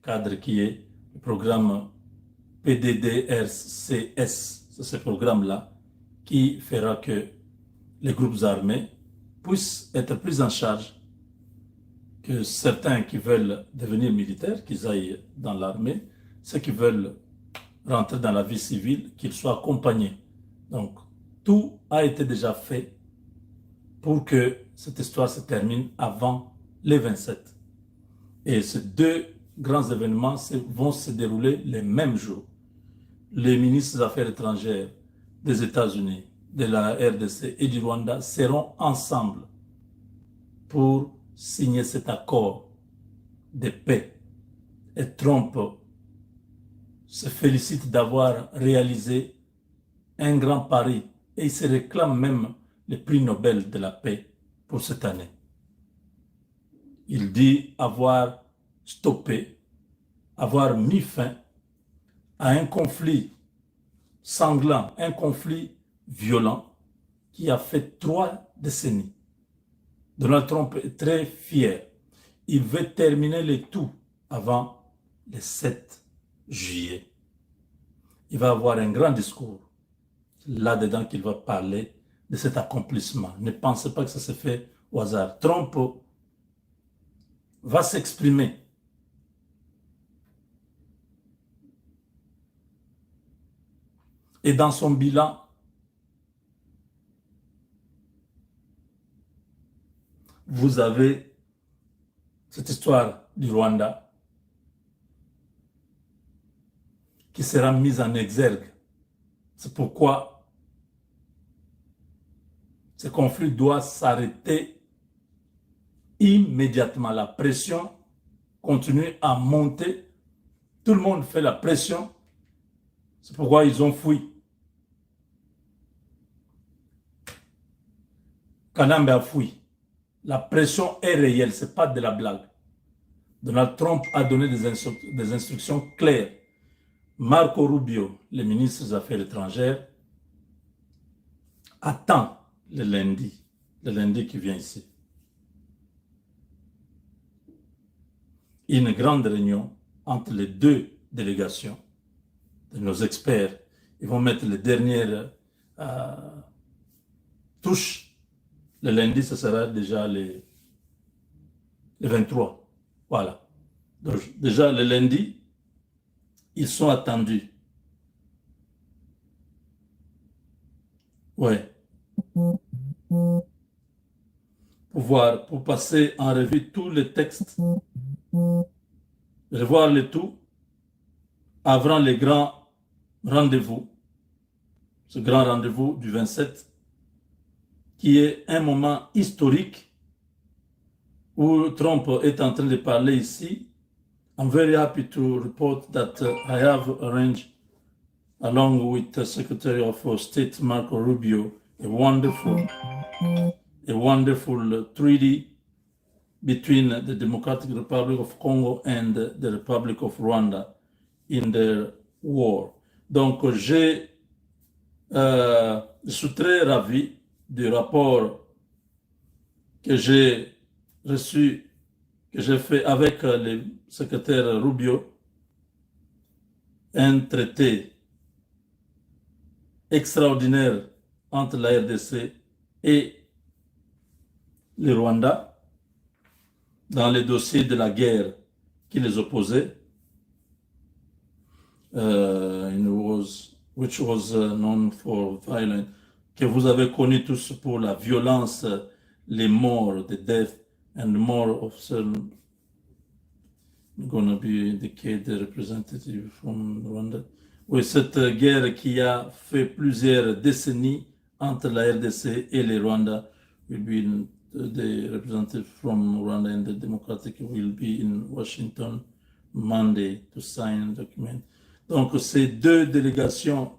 cadre qui est le programme PDDRCS. C'est ce programme-là qui fera que les groupes armés puissent être pris en charge, que certains qui veulent devenir militaires, qu'ils aillent dans l'armée, ceux qui veulent rentrer dans la vie civile, qu'ils soient accompagnés. Donc, tout a été déjà fait pour que cette histoire se termine avant les 27. Et ces deux grands événements vont se dérouler les mêmes jours. Les ministres des Affaires étrangères des États-Unis, de la RDC et du Rwanda seront ensemble pour signer cet accord de paix. Et Trump se félicite d'avoir réalisé un grand pari et il se réclame même le prix Nobel de la paix pour cette année. Il dit avoir stoppé, avoir mis fin à un conflit sanglant, un conflit violent qui a fait 3 décennies. Donald Trump est très fier. Il veut terminer le tout avant le 7 juillet. Il va avoir un grand discours là-dedans qu'il va parler de cet accomplissement. Ne pensez pas que ça se fait au hasard. Trump va s'exprimer. Et dans son bilan, vous avez cette histoire du Rwanda qui sera mise en exergue. C'est pourquoi ce conflit doit s'arrêter immédiatement. La pression continue à monter. Tout le monde fait la pression. C'est pourquoi ils ont fui. Kanambe a fui. La pression est réelle, ce n'est pas de la blague. Donald Trump a donné des instructions claires. Marco Rubio, le ministre des Affaires étrangères, attend le lundi qui vient ici. Une grande réunion entre les deux délégations de nos experts. Ils vont mettre les dernières touches. Le lundi, ce sera déjà les 23. Voilà. Donc, déjà, le lundi, ils sont attendus. Ouais. Pour passer en revue tous les textes, revoir le tout avant les grands rendez-vous. Ce grand rendez-vous du 27, qui est un moment historique où Trump est en train de parler ici. I'm very happy to report that I have arranged, along with the Secretary of State Marco Rubio, a wonderful treaty between the Democratic Republic of Congo and the Republic of Rwanda in their war. Donc, je suis très ravi du rapport que j'ai reçu, que j'ai fait avec le secrétaire Rubio, un traité extraordinaire entre la RDC et le Rwanda dans les dossiers de la guerre qui les opposait, which was known for violence, que vous avez connu tous pour la violence, les morts, the death and more of certain. Gonna be indicate the representative from Rwanda. Oui, cette guerre qui a fait plusieurs décennies entre la RDC et le Rwanda will be the representative from Rwanda and the Democratic will be in Washington Monday to sign a document. Donc, ces deux délégations,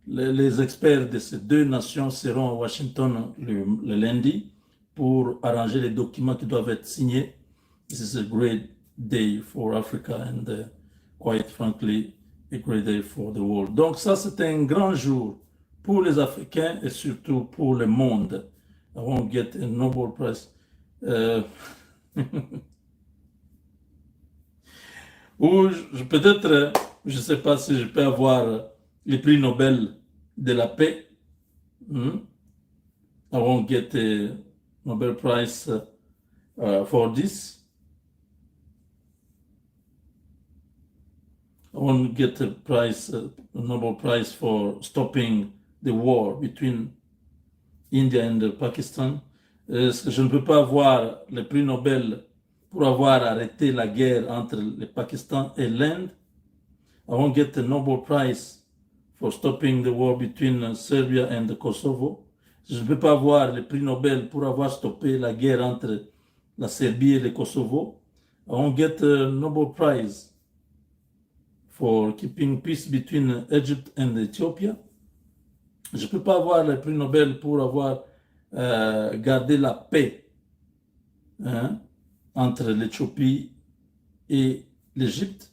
les experts de ces deux nations seront à Washington le lundi pour arranger les documents qui doivent être signés. This is a great day for Africa and quite frankly, a great day for the world. Donc ça, c'est un grand jour pour les Africains et surtout pour le monde. I won't get a Nobel Prize. Ou peut-être, je ne sais pas si je peux avoir le prix Nobel de la paix. Hmm? I won't get a Nobel Prize for this. I won't get a Nobel Prize for stopping the war between India and Pakistan. Je ne peux pas avoir le prix Nobel pour avoir arrêté la guerre entre le Pakistan et l'Inde. I won't get the Nobel Prize for stopping the war between Serbia and Kosovo. Je ne peux pas avoir le prix Nobel pour avoir stoppé la guerre entre la Serbie et le Kosovo. I won't get a Nobel Prize for keeping peace between Egypt and Ethiopia. Je ne peux pas avoir le prix Nobel pour avoir gardé la paix entre l'Éthiopie et l'Égypte.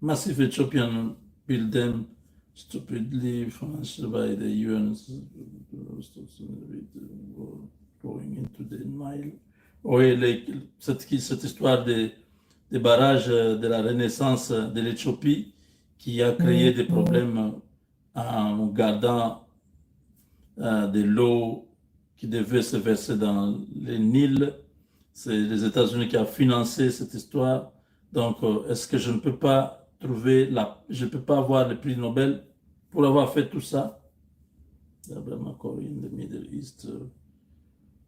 Massive Ethiopian build them stupidly financed by the UN going into the Nile. Oui, cette histoire des barrages de la Renaissance de l'Éthiopie qui a créé des problèmes en gardant de l'eau qui devait se verser dans les Nils. C'est les États-Unis qui ont financé cette histoire. Donc, est-ce que je ne peux pas je ne peux pas avoir le prix Nobel pour avoir fait tout ça? Abraham Accord in the Middle East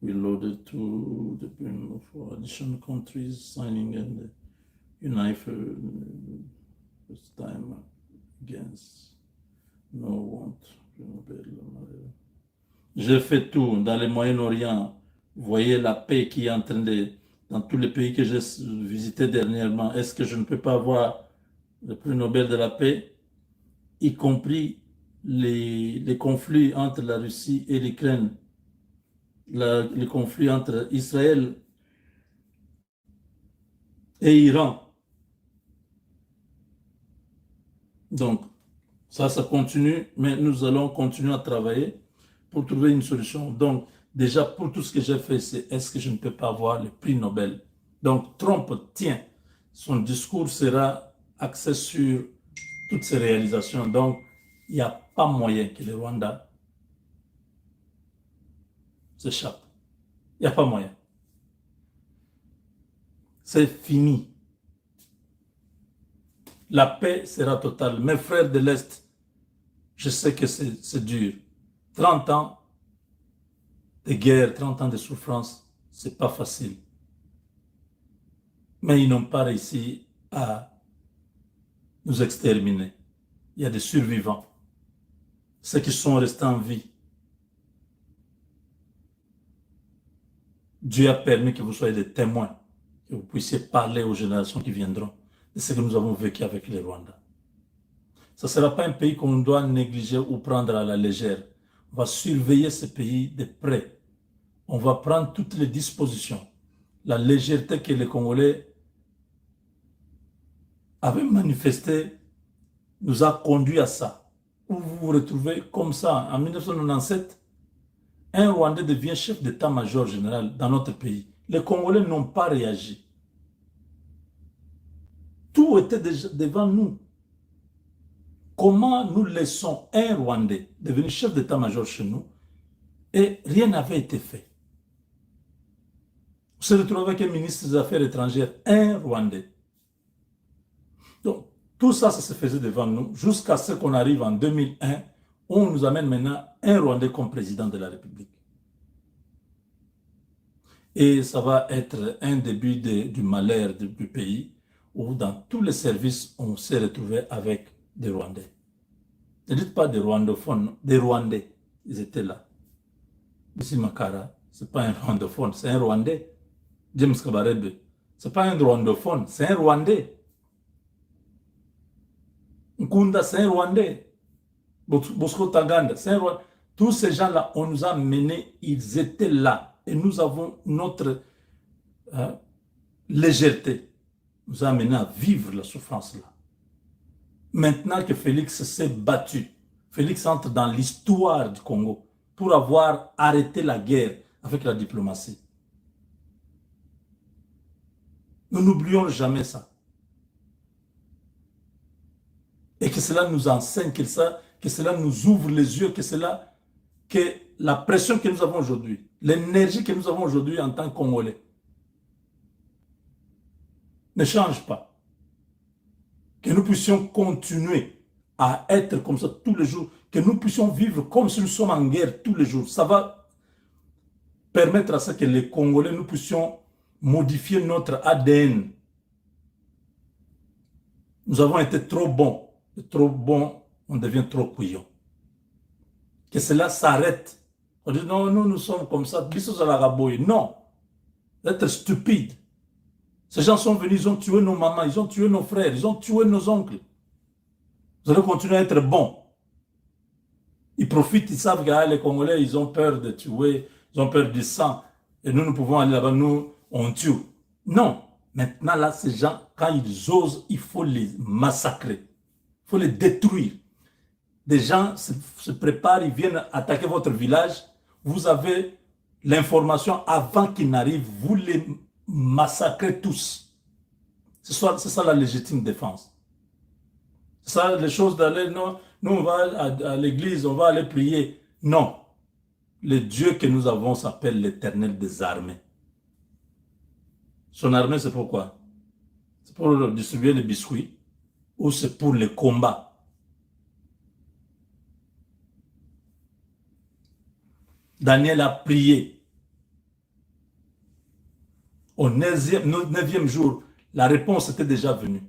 reloaded to the brim for additional countries signing and unite for first time against no want Nobel. J'ai fait tout dans le Moyen-Orient. Vous voyez la paix qui est en train de... Dans tous les pays que j'ai visités dernièrement, est-ce que je ne peux pas avoir le prix Nobel de la paix, y compris les conflits entre la Russie et l'Ukraine, les conflits entre Israël et Iran. Donc, ça continue, mais nous allons continuer à travailler pour trouver une solution. Donc, déjà, pour tout ce que j'ai fait, c'est est-ce que je ne peux pas avoir le prix Nobel? Donc, Trump tient. Son discours sera axé sur toutes ces réalisations. Donc, il n'y a pas moyen que le Rwanda s'échappe. Il n'y a pas moyen. C'est fini. La paix sera totale. Mes frères de l'Est, je sais que c'est dur. 30 ans de guerre, 30 ans de souffrance, c'est pas facile. Mais ils n'ont pas réussi à nous exterminer. Il y a des survivants. Ceux qui sont restés en vie. Dieu a permis que vous soyez des témoins, que vous puissiez parler aux générations qui viendront de ce que nous avons vécu avec les Rwandais. Ce ne sera pas un pays qu'on doit négliger ou prendre à la légère. On va surveiller ce pays de près. On va prendre toutes les dispositions. La légèreté que les Congolais avaient manifestée nous a conduit à ça. Vous vous retrouvez comme ça. En 1997, un Rwandais devient chef d'état-major général dans notre pays. Les Congolais n'ont pas réagi. Tout était déjà devant nous. Comment nous laissons un Rwandais devenir chef d'état-major chez nous et rien n'avait été fait? On se retrouve avec un ministre des Affaires étrangères, un Rwandais. Donc, tout ça, ça se faisait devant nous jusqu'à ce qu'on arrive en 2001, où on nous amène maintenant un Rwandais comme président de la République. Et ça va être un début du malheur du pays, où dans tous les services, on s'est retrouvé avec des Rwandais. Ne dites pas des Rwandophones, des Rwandais. Ils étaient là. Ici, Makara, ce n'est pas un Rwandophone, c'est un Rwandais. James Kabarebe, ce n'est pas un Rwandophone, c'est un Rwandais. Nkunda, c'est un Rwandais. Bosco Taganda, c'est un Rwandais. Tous ces gens-là, on nous a menés, ils étaient là. Et nous avons notre légèreté. Nous a amenés à vivre la souffrance-là. Maintenant que Félix s'est battu, Félix entre dans l'histoire du Congo pour avoir arrêté la guerre avec la diplomatie. Nous n'oublions jamais ça. cela nous enseigne, que cela nous ouvre les yeux, que la pression que nous avons aujourd'hui, l'énergie que nous avons aujourd'hui en tant que Congolais, ne change pas. Que nous puissions continuer à être comme ça tous les jours, que nous puissions vivre comme si nous sommes en guerre tous les jours. Ça va permettre à ce que les Congolais, nous puissions modifier notre ADN. Nous avons été trop bons. Et trop bons, on devient trop couillons. Que cela s'arrête. On dit non, nous sommes comme ça. Non. D'être stupide. Ces gens sont venus, ils ont tué nos mamans, ils ont tué nos frères, ils ont tué nos oncles. Vous allez continuer à être bons. Ils profitent, ils savent que les Congolais, ils ont peur de tuer, ils ont peur du sang. Et nous pouvons aller là-bas, nous, on tue. Non. Maintenant, là, ces gens, quand ils osent, il faut les massacrer. Il faut les détruire. Des gens se préparent, ils viennent attaquer votre village. Vous avez l'information avant qu'ils n'arrivent. Vous les massacrez tous. C'est ça la légitime défense. C'est ça les choses d'aller, non, nous on va à l'église, on va aller prier. Non. Le Dieu que nous avons s'appelle l'Éternel des armées. Son armée, c'est pourquoi? C'est pour distribuer les biscuits ou c'est pour les combats? Daniel a prié. Au 9e jour, la réponse était déjà venue.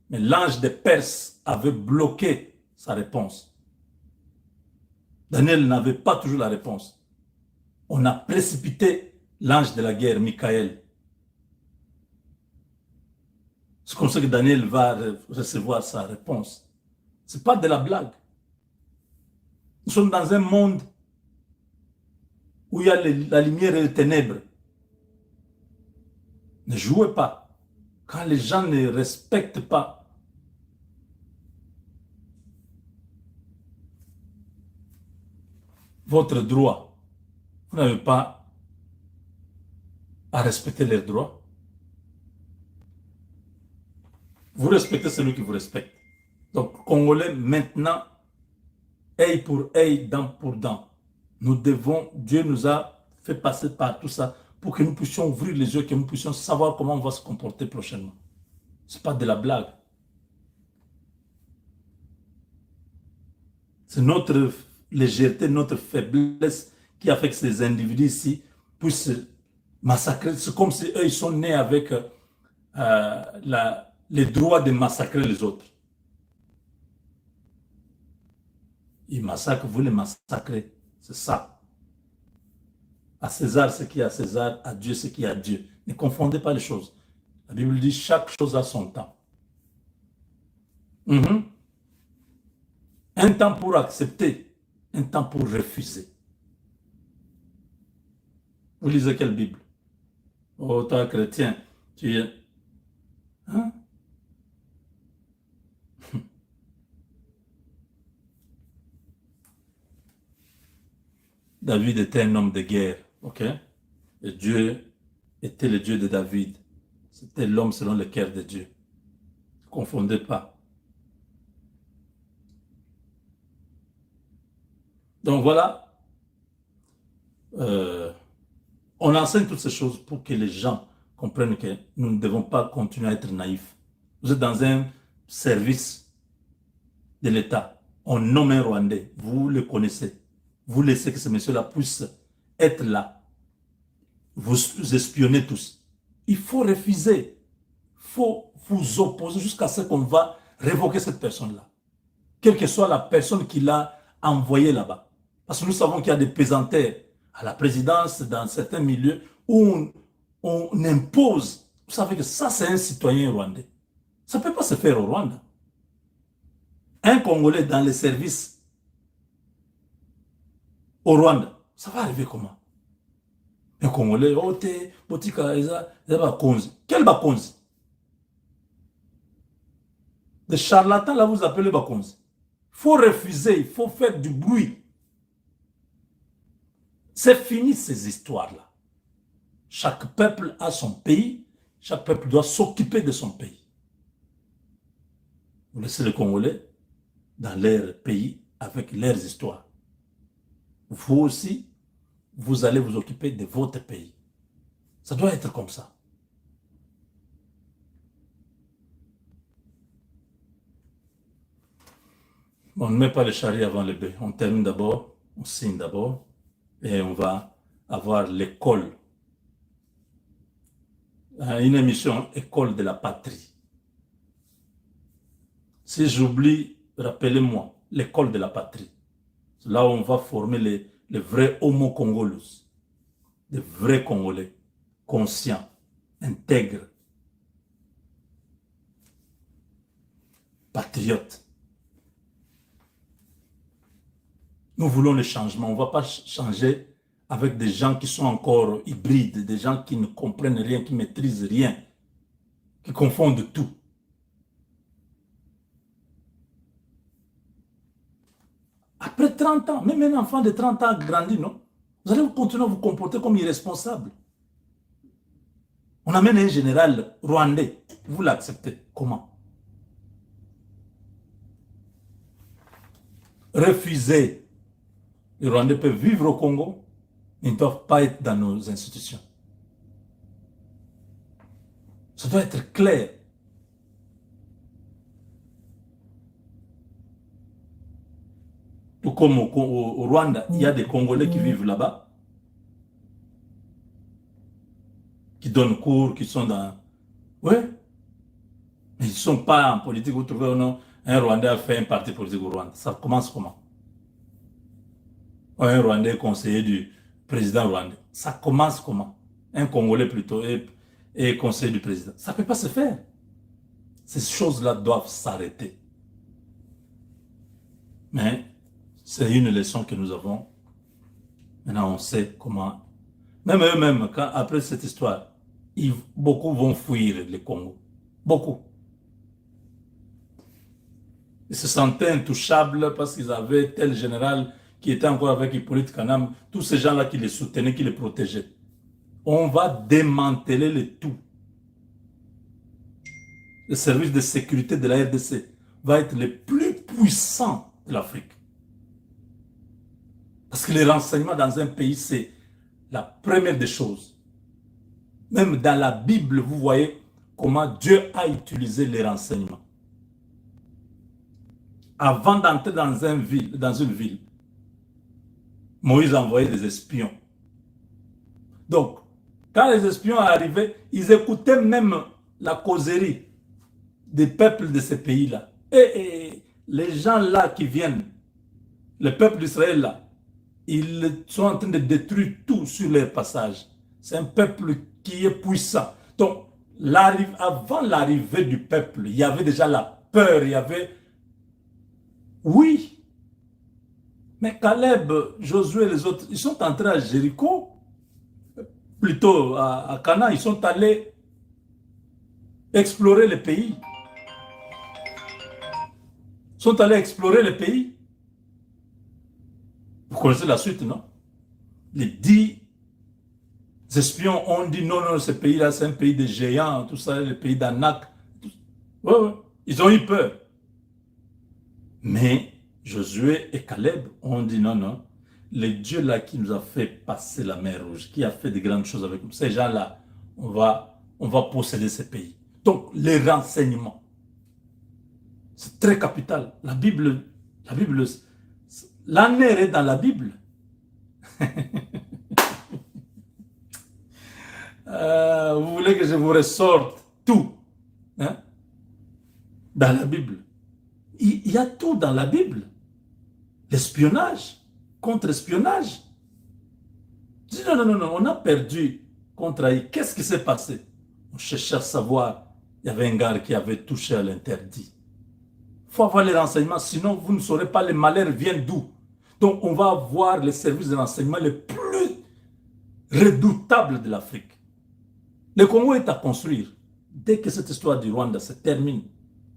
Mais l'ange des Perses avait bloqué sa réponse. Daniel n'avait pas toujours la réponse. On a précipité l'ange de la guerre, Michael. C'est comme ça que Daniel va recevoir sa réponse. Ce n'est pas de la blague. Nous sommes dans un monde où il y a la lumière et les ténèbres. Ne jouez pas. Quand les gens ne respectent pas votre droit, vous n'avez pas à respecter leurs droits. Vous respectez celui qui vous respecte. Donc, Congolais, maintenant, œil pour œil, dent pour dent. Nous devons, Dieu nous a fait passer par tout ça pour que nous puissions ouvrir les yeux, que nous puissions savoir comment on va se comporter prochainement. Ce n'est pas de la blague. C'est notre légèreté, notre faiblesse qui a fait que ces individus ici puissent massacrer. C'est comme si eux, ils sont nés avec les droits de massacrer les autres. Ils massacrent, vous les massacrez. C'est ça. À César ce qui est à César, à Dieu ce qui est à Dieu. Ne confondez pas les choses. La Bible dit chaque chose a son temps. Un temps pour accepter, un temps pour refuser. Vous lisez quelle Bible? Oh, toi chrétien, tu es... Hein? David était un homme de guerre, ok? Et Dieu était le Dieu de David. C'était l'homme selon le cœur de Dieu. Ne confondez pas. Donc voilà, on enseigne toutes ces choses pour que les gens comprennent que nous ne devons pas continuer à être naïfs. Vous êtes dans un service de l'État. On nomme un Rwandais, vous le connaissez. Vous laissez que ce monsieur-là puisse être là. Vous espionnez tous. Il faut refuser. Il faut vous opposer jusqu'à ce qu'on va révoquer cette personne-là. Quelle que soit la personne qui l'a envoyé là-bas. Parce que nous savons qu'il y a des pesanteurs à la présidence dans certains milieux où on impose. Vous savez que ça, c'est un citoyen rwandais. Ça ne peut pas se faire au Rwanda. Un Congolais dans les services au Rwanda, ça va arriver comment? Un Congolais, oh, t'es, botika, quel Bakonzi? Des charlatans, là, vous appelez Bakonzi. Il faut refuser, il faut faire du bruit. C'est fini ces histoires-là. Chaque peuple a son pays, chaque peuple doit s'occuper de son pays. Vous laissez les Congolais dans leur pays avec leurs histoires. Vous aussi, vous allez vous occuper de votre pays. Ça doit être comme ça. On ne met pas le chariot avant le bœuf. On termine d'abord, on signe d'abord, et on va avoir l'école. Une émission École de la patrie. Si j'oublie, rappelez-moi, l'école de la patrie. Là où on va former les vrais homo congolus, les vrais Congolais, conscients, intègres, patriotes. Nous voulons le changement. On ne va pas changer avec des gens qui sont encore hybrides, des gens qui ne comprennent rien, qui ne maîtrisent rien, qui confondent tout. Après 30 ans, même un enfant de 30 ans grandi, non? Vous allez continuer à vous comporter comme irresponsable. On amène un général rwandais. Vous l'acceptez. Comment? Refusez. Les Rwandais peuvent vivre au Congo. Ils ne doivent pas être dans nos institutions. Ça doit être clair. Tout comme au Rwanda, il y a des Congolais qui vivent là-bas, qui donnent cours, qui sont dans... Oui. Mais ils ne sont pas en politique. Vous trouvez ou non, un Rwandais a fait un parti politique au Rwanda. Ça commence comment? Un Rwandais conseiller du président rwandais. Ça commence comment? Un Congolais plutôt est conseiller du président. Ça ne peut pas se faire. Ces choses-là doivent s'arrêter. Mais c'est une leçon que nous avons. Maintenant, on sait comment. Même eux-mêmes, après cette histoire, beaucoup vont fuir le Congo. Beaucoup. Ils se sentaient intouchables parce qu'ils avaient tel général qui était encore avec Hippolyte Kanam, tous ces gens-là qui les soutenaient, qui les protégeaient. On va démanteler le tout. Le service de sécurité de la RDC va être le plus puissant de l'Afrique. Parce que les renseignements dans un pays, c'est la première des choses. Même dans la Bible, vous voyez comment Dieu a utilisé les renseignements. Avant d'entrer dans une ville, Moïse envoyait des espions. Donc, quand les espions arrivaient, ils écoutaient même la causerie des peuples de ces pays-là. Et les gens-là qui viennent, le peuple d'Israël là, ils sont en train de détruire tout sur leur passage. C'est un peuple qui est puissant. Donc, avant l'arrivée du peuple, il y avait déjà la peur, il y avait... Oui. Mais Caleb, Josué et les autres, ils sont entrés à Jéricho, plutôt à Canaan, ils sont allés explorer le pays. Ils sont allés explorer le pays. Vous connaissez la suite, non? Les 10 espions ont dit non, non, ce pays-là, c'est un pays de géants, tout ça, le pays d'Anak. Oui, oui, ils ont eu peur. Mais Josué et Caleb ont dit non, non. Le Dieu là qui nous a fait passer la mer Rouge, qui a fait de grandes choses avec nous, ces gens-là, on va posséder ces pays. Donc, les renseignements, c'est très capital. La Bible, l'année est dans la Bible. Vous voulez que je vous ressorte tout, hein, dans la Bible. Il y a tout dans la Bible. L'espionnage, contre-espionnage. Je dis non, non, non, non, on a perdu contre Haïti. Qu'est-ce qui s'est passé? On cherchait à savoir. Il y avait un gars qui avait touché à l'interdit. Il faut avoir les renseignements, sinon vous ne saurez pas les malheurs viennent d'où. Donc on va avoir les services de renseignement les plus redoutables de l'Afrique. Le Congo est à construire. Dès que cette histoire du Rwanda se termine,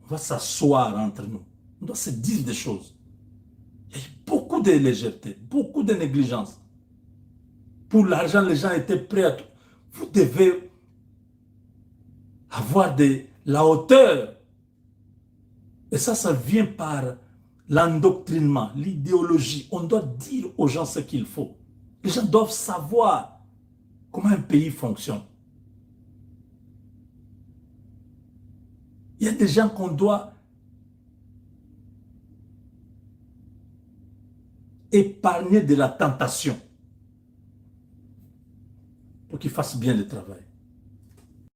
on va s'asseoir entre nous. On doit se dire des choses. Il y a eu beaucoup de légèreté, beaucoup de négligence. Pour l'argent, les gens étaient prêts à tout. Vous devez avoir la hauteur. Et ça vient par l'endoctrinement, l'idéologie. On doit dire aux gens ce qu'il faut. Les gens doivent savoir comment un pays fonctionne. Il y a des gens qu'on doit épargner de la tentation pour qu'ils fassent bien le travail.